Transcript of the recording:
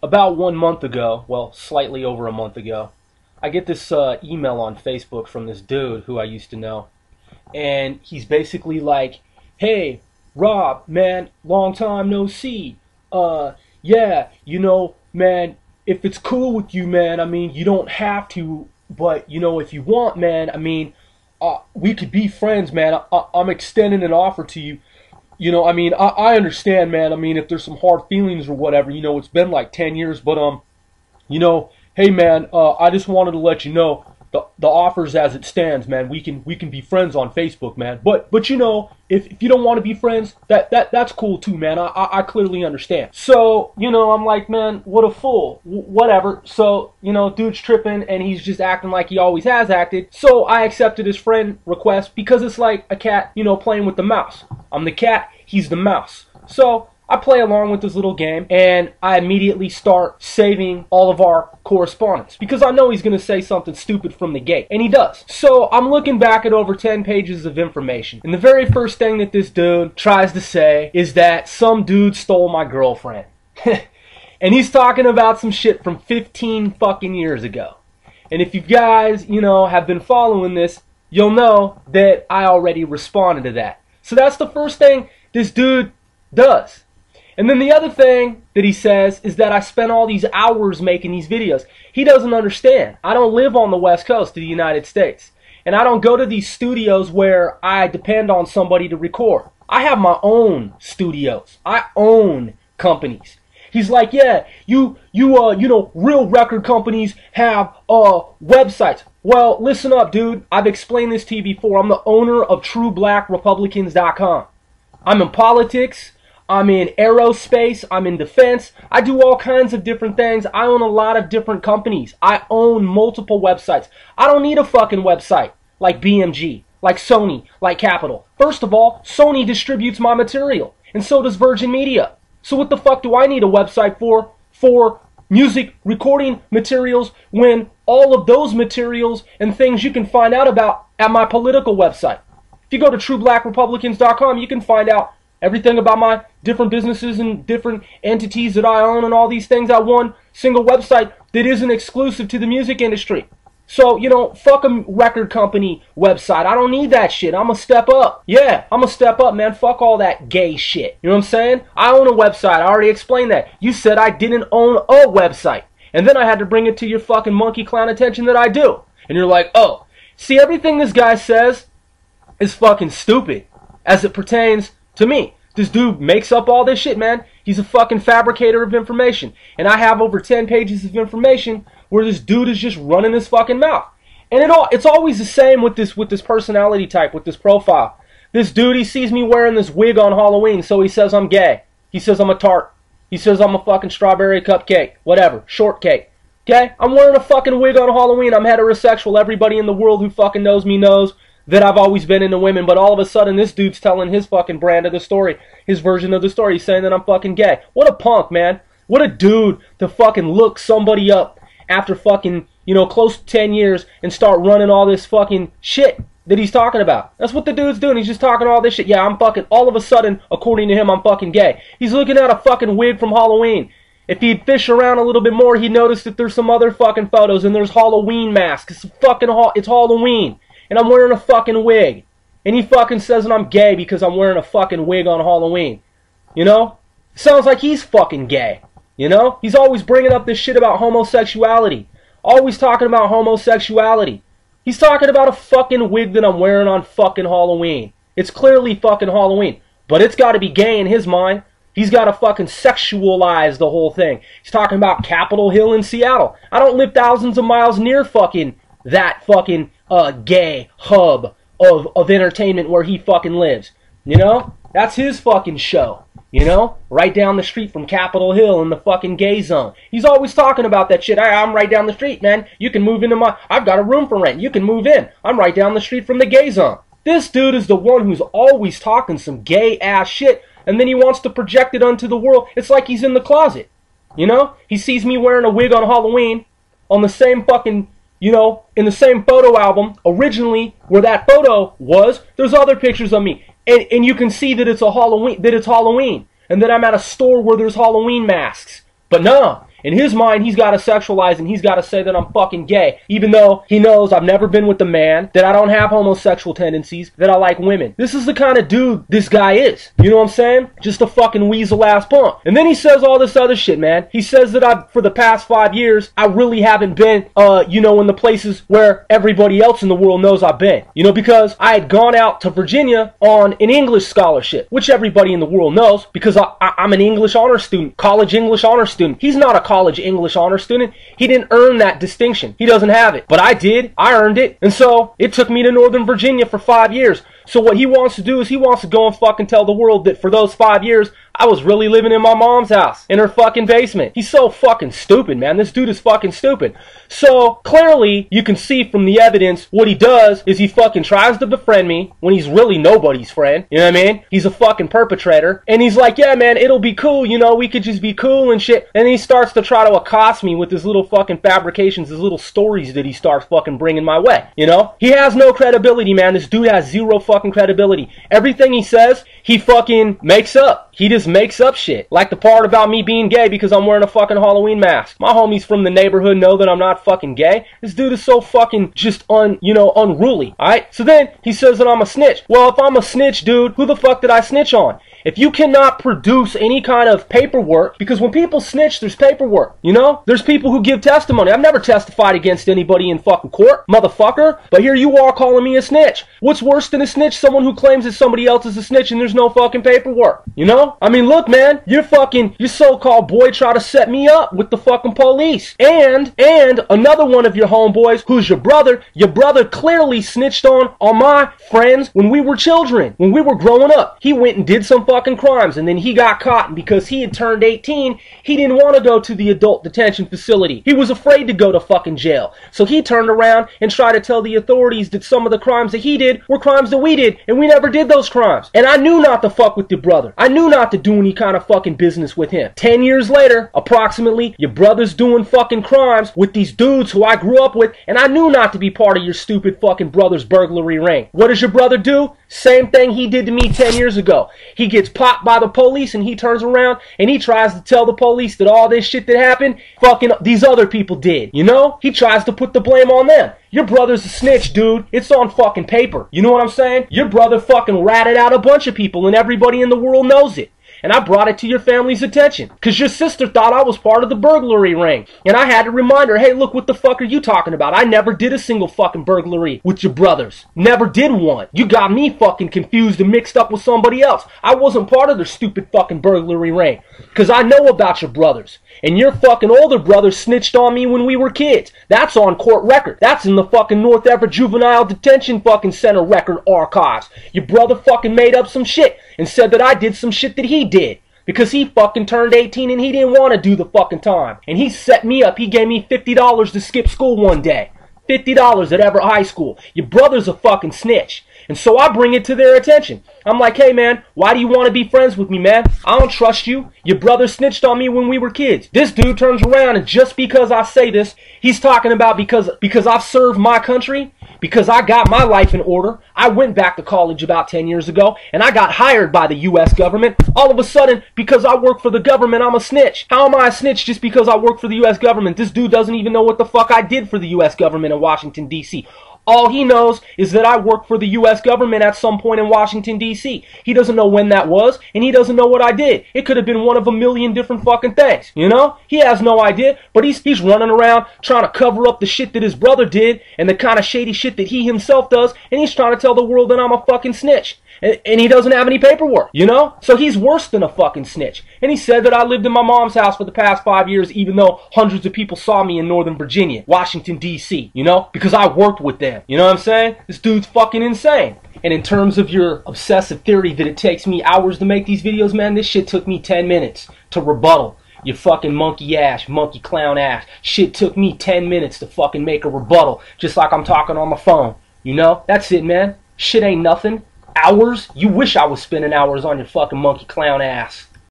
about 1 month ago, well, slightly over a month ago, I get this email on Facebook from this dude who I used to know. And he's basically like, hey, Rob, man, long time no see. Yeah, you know, man, if it's cool with you, man, I mean, you don't have to, but, you know, if you want, man, I mean, we could be friends, man. I'm extending an offer to you. You know, I mean, I understand, man. I mean, if there's some hard feelings or whatever, you know, it's been like 10 years, but, you know, hey, man, I just wanted to let you know the offers as it stands, man. We can be friends on Facebook, man. But you know, if you don't want to be friends, that's cool too, man. I clearly understand. So, you know, I'm like, man, what a fool. Whatever. So, you know, dude's tripping and he's just acting like he always has acted. So I accepted his friend request because it's like a cat, you know, playing with the mouse. I'm the cat, he's the mouse. So I play along with this little game, and I immediately start saving all of our correspondence because I know he's going to say something stupid from the gate, and he does. So I'm looking back at over 10 pages of information, and the very first thing that this dude tries to say is that some dude stole my girlfriend. And he's talking about some shit from 15 fucking years ago. And if you guys, you know, have been following this, you'll know that I already responded to that. So that's the first thing this dude does. And then the other thing that he says is that I spent all these hours making these videos. He doesn't understand. I don't live on the West Coast of the United States. And I don't go to these studios where I depend on somebody to record. I have my own studios. I own companies. He's like, yeah, you know, real record companies have websites. Well, listen up, dude. I've explained this to you before. I'm the owner of TrueBlackRepublicans.com. I'm in politics. I'm in aerospace, I'm in defense, I do all kinds of different things. I own a lot of different companies. I own multiple websites. I don't need a fucking website like BMG, like Sony, like Capitol. First of all, Sony distributes my material, and so does Virgin Media. So what the fuck do I need a website for music recording materials when all of those materials and things you can find out about at my political website? If you go to TrueBlackRepublicans.com, you can find out everything about my different businesses and different entities that I own and all these things at one single website that isn't exclusive to the music industry. So, you know, fuck a record company website. I don't need that shit. I'm gonna step up. Yeah, I'm gonna step up, man. Fuck all that gay shit. You know what I'm saying? I own a website. I already explained that. You said I didn't own a website. And then I had to bring it to your fucking monkey clown attention that I do. And you're like, oh, see, everything this guy says is fucking stupid as it pertains to me. This dude makes up all this shit, man. He's a fucking fabricator of information. And I have over 10 pages of information where this dude is just running his fucking mouth. And it's always the same with this personality type, with this profile. This dude, he sees me wearing this wig on Halloween, so he says I'm gay. He says I'm a tart. He says I'm a fucking strawberry cupcake. Whatever. Shortcake. Okay? I'm wearing a fucking wig on Halloween. I'm heterosexual. Everybody in the world who fucking knows me knows that I've always been into women, but all of a sudden this dude's telling his fucking brand of the story, his version of the story. He's saying that I'm fucking gay. What a punk, man. What a dude to fucking look somebody up after fucking, you know, close to 10 years and start running all this fucking shit that he's talking about. That's what the dude's doing. He's just talking all this shit. Yeah, I'm fucking, all of a sudden, according to him, I'm fucking gay. He's looking at a fucking wig from Halloween. If he'd fish around a little bit more, he'd notice that there's some other fucking photos and there's Halloween masks. It's Halloween. And I'm wearing a fucking wig. And he fucking says that I'm gay because I'm wearing a fucking wig on Halloween. You know? Sounds like he's fucking gay. You know? He's always bringing up this shit about homosexuality. Always talking about homosexuality. He's talking about a fucking wig that I'm wearing on fucking Halloween. It's clearly fucking Halloween. But it's got to be gay in his mind. He's got to fucking sexualize the whole thing. He's talking about Capitol Hill in Seattle. I don't live thousands of miles near fucking that fucking gay hub of entertainment where he fucking lives. You know? That's his fucking show. You know? Right down the street from Capitol Hill in the fucking gay zone. He's always talking about that shit. I'm right down the street, man. You can move into I've got a room for rent. You can move in. I'm right down the street from the gay zone. This dude is the one who's always talking some gay ass shit, and then he wants to project it onto the world. It's like he's in the closet. You know? He sees me wearing a wig on Halloween on the same fucking, you know, in the same photo album, originally, where that photo was, there's other pictures of me. And you can see that it's Halloween, and that I'm at a store where there's Halloween masks. But no, In his mind, he's got to sexualize and he's got to say that I'm fucking gay, even though he knows I've never been with a man, that I don't have homosexual tendencies, that I like women. This is the kind of dude this guy is. You know what I'm saying? Just a fucking weasel ass punk. And then he says all this other shit, man. He says that for the past 5 years, I really haven't been, you know, in the places where everybody else in the world knows I've been. You know, because I had gone out to Virginia on an English scholarship, which everybody in the world knows, because I'm an English honor student, college English honor student. He's not a college English honor student. He didn't earn that distinction. He doesn't have it. But I did. I earned it. And so it took me to Northern Virginia for 5 years. So what he wants to do is he wants to go and fucking tell the world that for those 5 years, I was really living in my mom's house, in her fucking basement. He's so fucking stupid, man. This dude is fucking stupid. So, clearly, you can see from the evidence, what he does is he fucking tries to befriend me when he's really nobody's friend. You know what I mean? He's a fucking perpetrator. And he's like, yeah, man, it'll be cool, you know, we could just be cool and shit. And then he starts to try to accost me with his little fucking fabrications, his little stories that he starts fucking bringing my way, you know? He has no credibility, man. This dude has zero fucking credibility. Everything he says, he fucking makes up. He just makes up shit. Like the part about me being gay because I'm wearing a fucking Halloween mask. My homies from the neighborhood know that I'm not fucking gay. This dude is so fucking just unruly. Alright? So then he says that I'm a snitch. Well, if I'm a snitch, dude, who the fuck did I snitch on? If you cannot produce any kind of paperwork, because when people snitch, there's paperwork, you know? There's people who give testimony. I've never testified against anybody in fucking court, motherfucker. But here you are calling me a snitch. What's worse than a snitch? Someone who claims that somebody else is a snitch and there's no fucking paperwork, you know? I mean, look, man, your so-called boy tried to set me up with the fucking police. And another one of your homeboys, who's your brother clearly snitched on my friends when we were children, when we were growing up. He went and did some fucking crimes, and then he got caught, and because he had turned 18, he didn't want to go to the adult detention facility. He was afraid to go to fucking jail. So he turned around and tried to tell the authorities that some of the crimes that he did were crimes that we did, and we never did those crimes. And I knew not to fuck with your brother. I knew not to do any kind of fucking business with him. 10 years later, approximately, your brother's doing fucking crimes with these dudes who I grew up with, and I knew not to be part of your stupid fucking brother's burglary ring. What does your brother do? Same thing he did to me 10 years ago. He gets popped by the police and he turns around and he tries to tell the police that all this shit that happened, fucking these other people did. You know? He tries to put the blame on them. Your brother's a snitch, dude. It's on fucking paper. You know what I'm saying? Your brother fucking ratted out a bunch of people and everybody in the world knows it. And I brought it to your family's attention. Because your sister thought I was part of the burglary ring. And I had to remind her, hey, look, what the fuck are you talking about? I never did a single fucking burglary with your brothers. Never did one. You got me fucking confused and mixed up with somebody else. I wasn't part of their stupid fucking burglary ring. Because I know about your brothers. And your fucking older brother snitched on me when we were kids. That's on court record. That's in the fucking North Everett Juvenile Detention fucking Center record archives. Your brother fucking made up some shit and said that I did some shit that he did. Because he fucking turned 18 and he didn't want to do the fucking time. And he set me up. He gave me $50 to skip school one day. $50 at Everett High School. Your brother's a fucking snitch. And so I bring it to their attention. I'm like, hey man, why do you want to be friends with me, man? I don't trust you. Your brother snitched on me when we were kids. This dude turns around and just because I say this, he's talking about because I've served my country, because I got my life in order. I went back to college about 10 years ago and I got hired by the U.S. government. All of a sudden, because I work for the government, I'm a snitch. How am I a snitch just because I work for the U.S. government? This dude doesn't even know what the fuck I did for the U.S. government in Washington, D.C. All he knows is that I worked for the U.S. government at some point in Washington, D.C. He doesn't know when that was, and he doesn't know what I did. It could have been one of a million different fucking things, you know? He has no idea, but he's running around trying to cover up the shit that his brother did and the kind of shady shit that he himself does, and he's trying to tell the world that I'm a fucking snitch. And he doesn't have any paperwork, you know? So he's worse than a fucking snitch. And he said that I lived in my mom's house for the past 5 years, even though hundreds of people saw me in Northern Virginia, Washington, D.C., you know? Because I worked with them. You know what I'm saying? This dude's fucking insane. And in terms of your obsessive theory that it takes me hours to make these videos, man, this shit took me 10 minutes to rebuttal. You fucking monkey ass, monkey clown ass. Shit took me 10 minutes to fucking make a rebuttal, just like I'm talking on my phone. You know? That's it, man. Shit ain't nothing. Hours? You wish I was spending hours on your fucking monkey clown ass.